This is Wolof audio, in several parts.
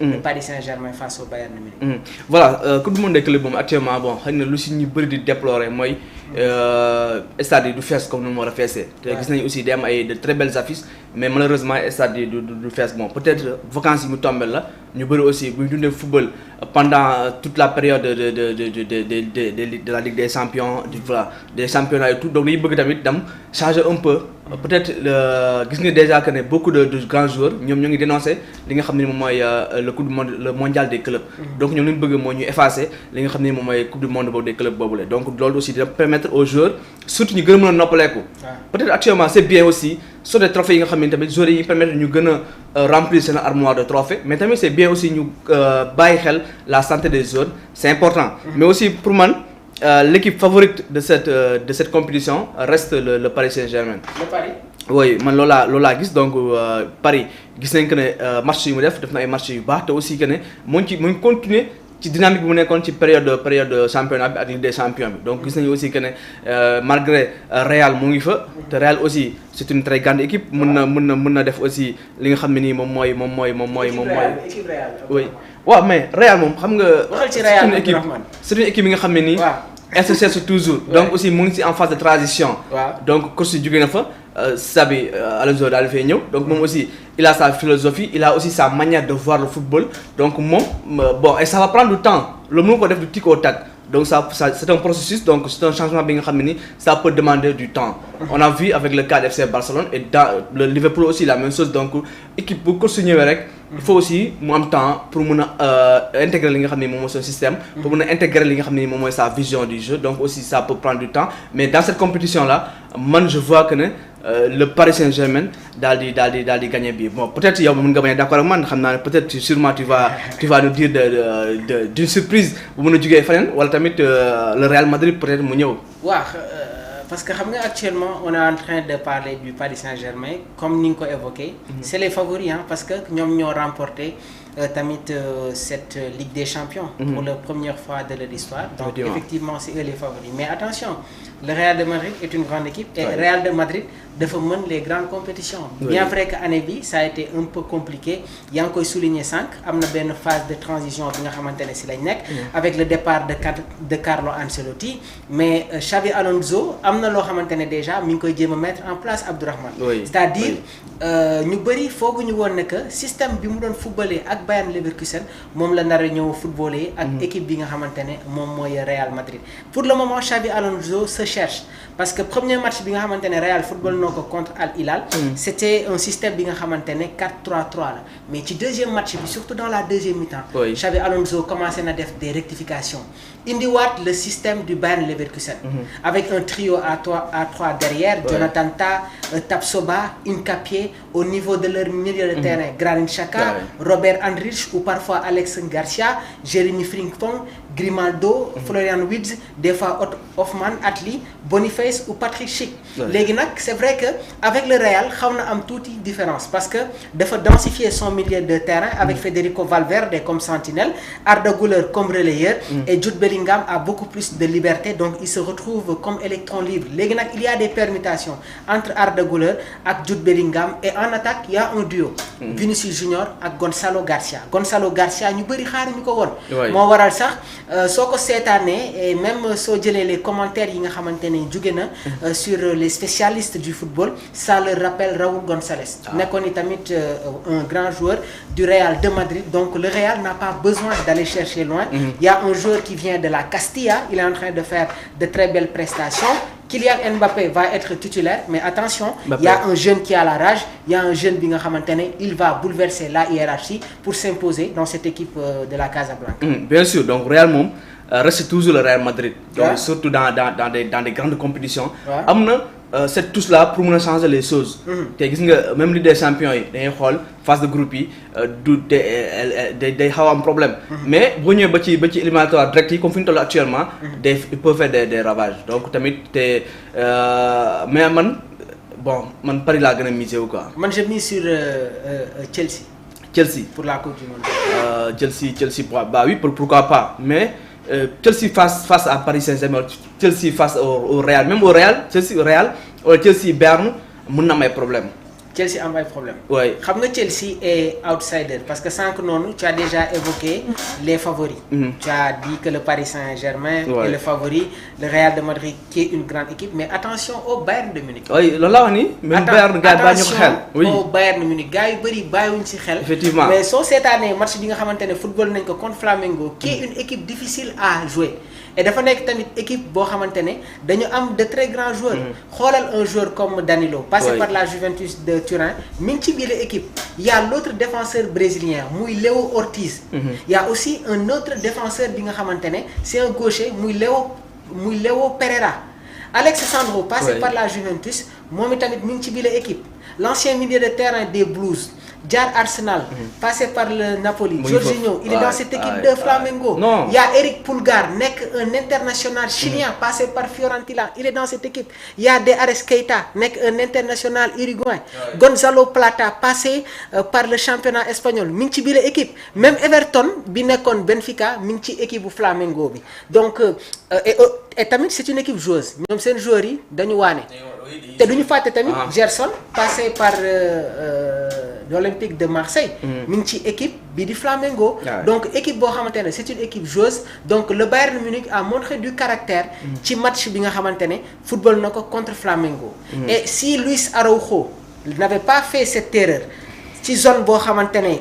le Paris Saint-Germain face au Bayern Munich. Voilà Coupe du monde des clubs moom actuellement bon xëy na lu si ñu bëri di déplorer mooy stade yi du fees comme ni mu war a feesee. te gis nañu aussi day am ay de très belles affiches mais malheureusement stade yi du fees bon peut-être vacances yi mu tombé la ñu bëri aussi bu ñu dundee football pendant toute la période de la Ligue des Champions voilà des championnats et tout donc dañuy bëgg tamit dem changer un peu peut-être gis nga déjà que ne beaucoup de grands joueurs ñoom ñoo ngi dénoncer li nga xam ne moom mooy le coupe du monde le mondial des clubs. donc ñoom li ñu bëgg mooy ñu effacer li nga xam ne moom mooy coupe du monde boobu des clubs boobule donc loolu aussi dina permettre aux joueurs surtout ñu gën a mën a noppaleeku. peut-être actuellement c'est bien aussi sur des trophées yi nga xam ne tamit joueurs yi permettre ñu gën a remplir seen armoire de trophées mais tamit c'est bien aussi ñu bàyyi xel la santé des joueurs c'est important. mais aussi pour man. L'équipe favorite de cette compétition reste le Paris Saint-Germain. Le Paris. Oui man loolu laa gis donc Paris gis nañ que ne match yu mu def na ay match yu baax te aussi que ne mu ngi continuer ci dynamique bi mu nekkoon ci période championnat bi ak Ligue des champions bi donc gis nañu aussi que ne malgré Real mu ngi fa te Real aussi c'est une très grande équipe mën na def aussi li nga xam ne nii moom mooy. équipe Real. oui waaw mais Real moom xam nga. waxal ci Real c'est une équipe yi nga xam ne nii. elle se cherche toujours. donc aussi mu ngi ci en phase de transition. donc coach yi jóge na fa Xabi Alonso daal di fay ñëw donc moom aussi il a sa philosophie il a aussi sa manière de voir le football donc moom bon et ça va prendre du temps loolu mënu ko def du tic au tac donc ça c'est un processus donc c'est un changement bi nga xam ne ni ça peut demander du temps. on a vu avec le cas de FC Barcelone et dans le Liverpool aussi la même chose donc équipe bu coach su ñëwee rek. il faut aussi mu am temps pour mën a intégrer li nga xam ne moom mooy son système. pour mën a intégrer li nga xam ne moom mooy sa vision du jeu donc aussi ça peut prendre du temps mais dans cette compétition là man je vois que ne le Paris Saint-Germain daal di gagner bi bon peut-être yow mën nga bañ a d'accord ak man xam naa ne peut-être sûrement tu vas nous dire d'une surprise bu mën a jugee feneen wala tamit le Real Madrid peut-être mu ñëw. waaw parce que xam nga actuellement on est en train de parler du Paris Saint-Germain comme ni nga ko évoqué. c'est les favoris parce que ñoom ñoo remporté tamit cette Ligue des Champions. pour la première fois de leur histoire. donc effectivement c'est eux les favoris mais attention le Real de Madrid est une grande équipe. et Real de Madrid dafa mën les grandes compétitions. bien vrai que année bi ça a été un peu compliqué yaa ngi koy souligner sànq am na benn phase de transition bi nga xamante ne si lañ nekk. avec le départ de Carlo Ancelotti mais Xabi Alonso am na loo xamante ne déjà mi ngi koy jéem a mettre en place Abdourahmane. c'est-à-dire ñu bëri fooguñu woon ne que système bi mu doon footballé ak Bayern Leverkusen moom la nar a ñëw footballé ak équipe bi nga xamante ne moom mooy Real Madrid. pour le moment Xabi Alonso se cherche parce que premier match bi nga xamante ne Real football noo ko contre Al Hilal. c'était un système bi nga xamante ne 4-3-3 la mais ci deuxième match bi surtout dans la deuxième mi-temps. Xabi Alonso commencé na def des rectifications indiwaat le système du Bayern Leverkusen. avec un trio à 3 derrière. Jonathan Tah, Tapsoba, Hincapié au niveau de leur milieu de terrain. Granit Xhaka, Robert Andrich ou parfois Alex Garcia, Jérémy Frimpong, Grimaldo, Florian Wirtz, des fois Hoffman, Atli, Boniface ou Patrick Schick. léegi nag c'est vrai que avec le Real xaw na am tuuti différence parce que dafa densifier son milieu de terrain avec Federico Valverde comme sentinelle, Arda Güler comme relayeur et Jude Bellingham a beaucoup plus de liberté donc il se retrouve comme électron libre. léegi nag il y a des permutations entre Arda Güler ak Jude Bellingham et en attaque il y a un duo. Vinicius Junior ak Gonzalo Garcia ñu bëri xaaruñu ko woon. moo waral sax soo ko seetaanee et même soo jëlee les commentaires yi nga xamante ne jóge na sur les spécialistes du football ça leur rappelle Raúl González. nekkoon ni tamit un grand joueur du Real de Madrid donc le Real n'a pas besoin d'aller chercher loin. il y a un joueur qui vient de la Castilla il est en train de faire de très belles prestations. Kylian Mbappé va être titulaire mais attention il y a un jeune qui a la rage il y a un jeune bi nga xamante ne il va bouleverser la hiérarchie pour s'imposer dans cette équipe de la Casablanca. bien sûr donc Real moom reste toujours le Real Madrid. donc surtout dans des grandes compétitions. am na cette touche là pour mën a changer les choses. te gis nga même Ligue des champions yi dañuy xool phase de groupe yi du day xaw am problème. mais boo ñëwee ba ci éliminatoire direct yi comme fi ñu toll actuellement. il peut faire des ravages donc tamit te mais man Paris laa gën a miser wu quoi. man je mise sur Chelsea. pour la Coupe du Monde. Chelsea bah oui pourquoi pas mais. Chelsea face à Paris Saint-Germain Chelsea face au Real même au Real Chelsea Berne mën na am ay problème Chelsea a un problème. Ouais. Chelsea est outsider parce que sans que non, tu as déjà évoqué les favoris. Tu as dit que le Paris Saint-Germain est le favori, le Real de Madrid qui est une grande équipe, mais attention au Bayern de Munich. Oui, là on est, même Bayern attention au Bayern de Munich. Gars, effectivement. Mais sur cette année, match bi nga xamantene football nañ ko contre Flamengo, qui est une équipe difficile à jouer. Et dafa nek tamit équipe bo xamantene dañu am de très grands joueurs. Xolal un joueur comme Danilo, passé par la Juventus de Turin, mi ngi ci biir équipe. Il y a l'autre défenseur brésilien, muy Léo Ortiz. Il y a aussi un autre défenseur bi nga xamantene c'est un gaucher, muy Léo Pereira. Alex Sandro, passé par la Juventus, moom tamit mi ngi ci biir équipe. L'ancien milieu de terrain des Blues, Jar Arsenal, passé par le Napoli, Jorginho, il est dans cette équipe de Flamengo. Il y a Eric Pulgar, un international chilien, passé par Fiorentina, il est dans cette équipe. Il y a De Ares Keita, un international uruguayen. Gonzalo Plata, passé par le championnat espagnol, mi ngi ci biir équipe. Même Everton, bi nekkoon Benfica, mi ngi ci équipe bu Flamengo bi. Donc et tamit c'est une équipe joueuse. Ñoom seen joueurs yi dañu waane. Te duñu fàtte tamit Gerson, passé par l'Olympique de Marseille, mi ngi ci équipe bi di Flamengo. Donc équipe boo xamante ne c'est une équipe joueuse. Donc le Bayern Munich a montré du caractère ci match bi nga xamante ne football na ko contre Flamengo. Et si Luis Araujo n'avait pas fait cette erreur ci zone boo xamante ne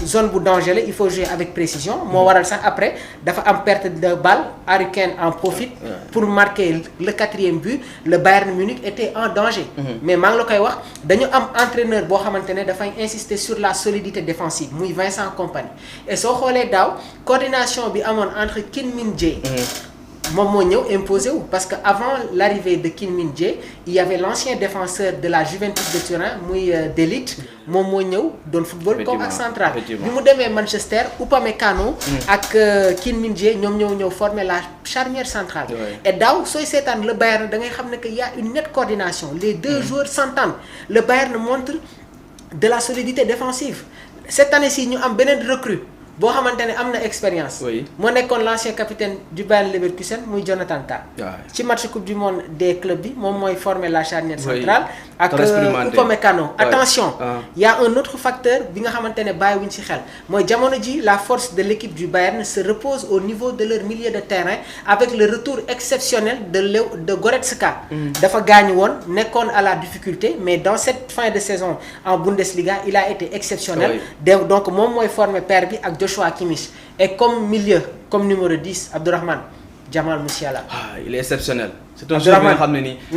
zone bu danger la, il faut jouer avec précision. Moo waral sax après dafa am perte de balle, Harry Kane en profite pour marquer le 4e but. Le Bayern Munich était en danger. Mais maa ngi la koy wax dañu am entraîneur boo xamante ne dafay insister sur la solidité défensive, muy Vincent Kompany. Et soo xoolee daaw coordination bi amoon entre Kim Min-jae moom moo ñëw imposé wu parce que avant l'arrivée de Kim Min-jae, il y avait l'ancien défenseur de la Juventus de Turin, muy De Ligt, moom moo ñëw doon football comme ak central. Bi mu demee Manchester, Upamecano ak Kim Min-jae ñoom ñëw former la charnière centrale. Et daaw sooy seetaan le Bayern da ngay xam ne que y a une nette coordination. Les deux joueurs s'entendent. Le Bayern montre de la solidité défensive. Cette année-ci ñu am beneen recrue boo xamante ne am na expérience. moo nekkoon l'ancien capitaine du Bayern Leverkusen, muy Jonathan Tah. ci match coupe du monde des clubs bi moom mooy former la charnière centrale ak Upamecano. Attention, il y a un autre facteur bi nga xamante ne bàyyiwuñ ci xel mooy jamono ji la force de l'équipe du Bayern se repose au niveau de leur milieu de terrain avec le retour exceptionnel de Goretzka. Dafa gaañu woon nekkoon à la difficulté, mais dans cette fin de saison en Bundesliga il a été exceptionnel. Donc moom mooy former paire bi ak Joshua Kimmich. Et comme milieu, comme numéro 10, Abdourahmane Jamal Musiala. Il est exceptionnel. C'est un joueur qui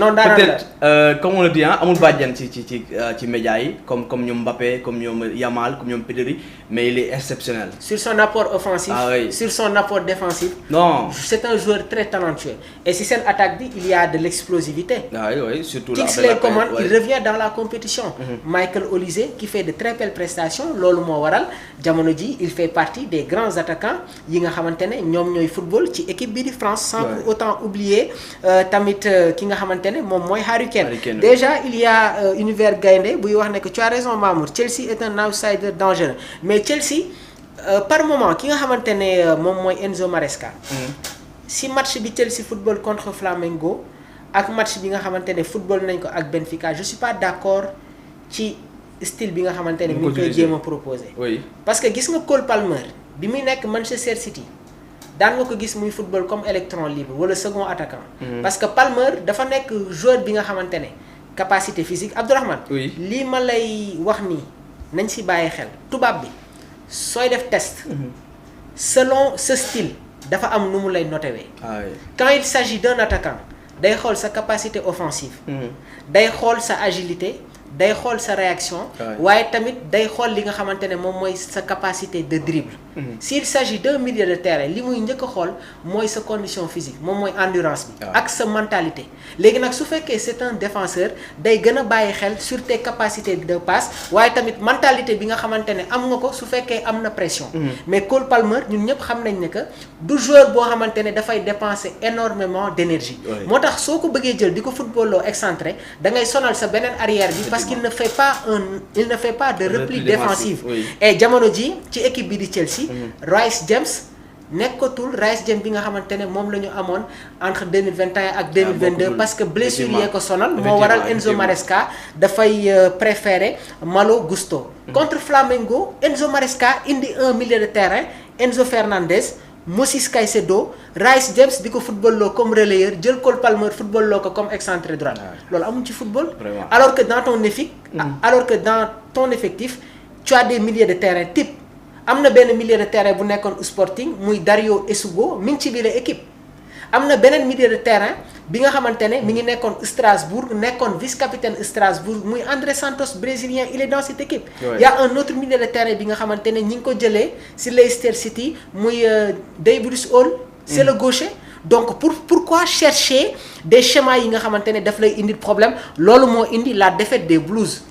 peut-être, comme on le dit, amul badjan ci médias yi comme ñom Mbappé, comme ñom Yamal, comme ñom Pedri, mais il est exceptionnel. Sur son apport offensif, sur son apport défensif. Non, c'est un joueur très talentueux. Et si c'est une attaque, il y a de l'explosivité. Oui, surtout là. Kingsley Coman, il revient dans la compétition. Michael Olise qui fait de très belles prestations, lolu mo waral jamono ji il fait partie des grands attaquants yi nga xamantene ñom ñoy football ci équipe bi di France sans pour autant oublier tamit ki nga xamantene mom moy Harry Kane. Déjà il y a Univers Gaindé buy wax ne que tu as raison Mamour, Chelsea est un outsider dangereux, mais Chelsea par moment ki nga xamantene mom moy Enzo Maresca. Si match bi Chelsea football contre Flamengo ak match bi nga xamantene football nañ ko ak Benfica, je suis pas d'accord ci style bi nga xamantene mi ngi koy jéem a proposer. Parce que gis nga Cole Palmer bi muy nekk Manchester City daan nga ko gis muy football comme électron libre wala second attaquant. Parce que Palmer dafa nekk joueur bi nga xamante ne capacité physique. Abdourahmane lii ma lay wax nii nañ si bàyyi xel tubaab bi sooy def test selon ce style dafa am nu mu lay notewee. Quand il s'agit d'un attaquant day xool sa capacité offensive, day xool sa agilité, day xool sa réaction, waaye tamit day xool li nga xamante ne moom mooy sa capacité de dribble. S'il s'agit d'un milieu de terrain li muy njëkk a xool mooy sa condition physique, moom mooy endurance bi ak sa mentalité. Léegi nag su fekkee c'est un défenseur day gën a bàyyi xel sur tes capacités de passe, waaye tamit mentalité bi nga xamante ne am nga ko su fekkee am na pression. Mais Cole Palmer ñun ñëpp xam nañ ne que du joueur boo xamante ne dafay dépenser énormément d'énergie. Moo tax soo ko bëggee jël di ko footballoo excentré da ngay sonal sa beneen arrière bi parce qu'il ne fait pas de repli défensif. Et jamono ji ci équipe bi di Chelsea, Rice James nekkatul Rice James bi nga xamante ne moom la ñu amoon entre 2021 ak 2022 parce que blessure yee ko sonal moo waral Enzo Maresca dafay préférer Malo Gusto contre Flamengo Enzo Maresca indi un milieu de terrain Enzo Fernandez Moses Caicedo Rice James di ko football loo comme relayeur jël Cole Palmer football loo ko comme excentré droit loolu amul ci football alors que dans ton effectif tu as des milieux de terrain type am na benn milieu de terrain bu nekkoon Sporting muy Dario Esugo mi ngi ci biir équipe am na beneen milieu de terrain bi nga xamante ne mi ngi nekkoon Strasbourg nekkoon vice-capitaine Strasbourg muy André Santos brésilien il est dans cette équipe. Il y a un autre milieu de terrain bi nga xamante ne ñi ngi ko jëlee si Leicester City muy Davies Hall. C'est le gaucher. Donc pourquoi chercher des schémas yi nga xamante ne daf lay indi problème loolu moo indi la défaite des Blues.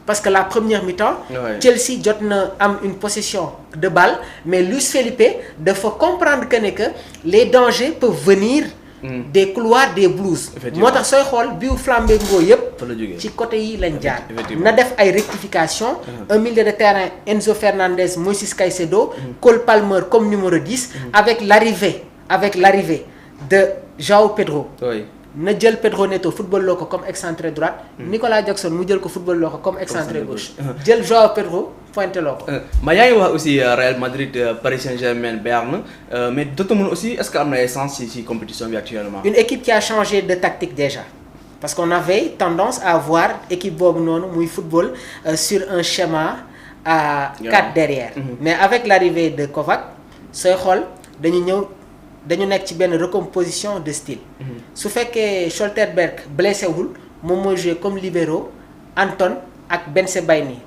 Parce que la première mi-temps, Chelsea jot na am une possession de balle mais Luis Felipe dafa comprendre que les dangers peuvent venir des couloirs des Blues. moo tax sooy xool biu Flamengo yëpp ci côté yi lañ jaar na def ay rectification un milieu de terrain Enzo Fernandez Moises Caicedo Cole Palmer comme numéro 10 avec l'arrivée de João Pedro na jël Pedro Neto football loo ko comme excentré droite Nicolas Jackson mu jël ko football loo ko comme excentré gauche jël João Pedro pointé loo ko mais yaa ngi wax aussi Real Madrid Paris Saint-Germain Bayern mais Dortmund aussi est-ce que am na essence ci compétition bi actuellement une équipe qui a changé de tactique déjà parce qu'on avait tendance à voir équipe boobu noonu muy football sur un schéma à 4 derrière mais avec l'arrivée de Kovac sooy xool dañu nekk ci benn recomposition de style su fekkee Schlotterbeck blessé wul moom mooy jouer comme libéro Anton ak Ben Sebaini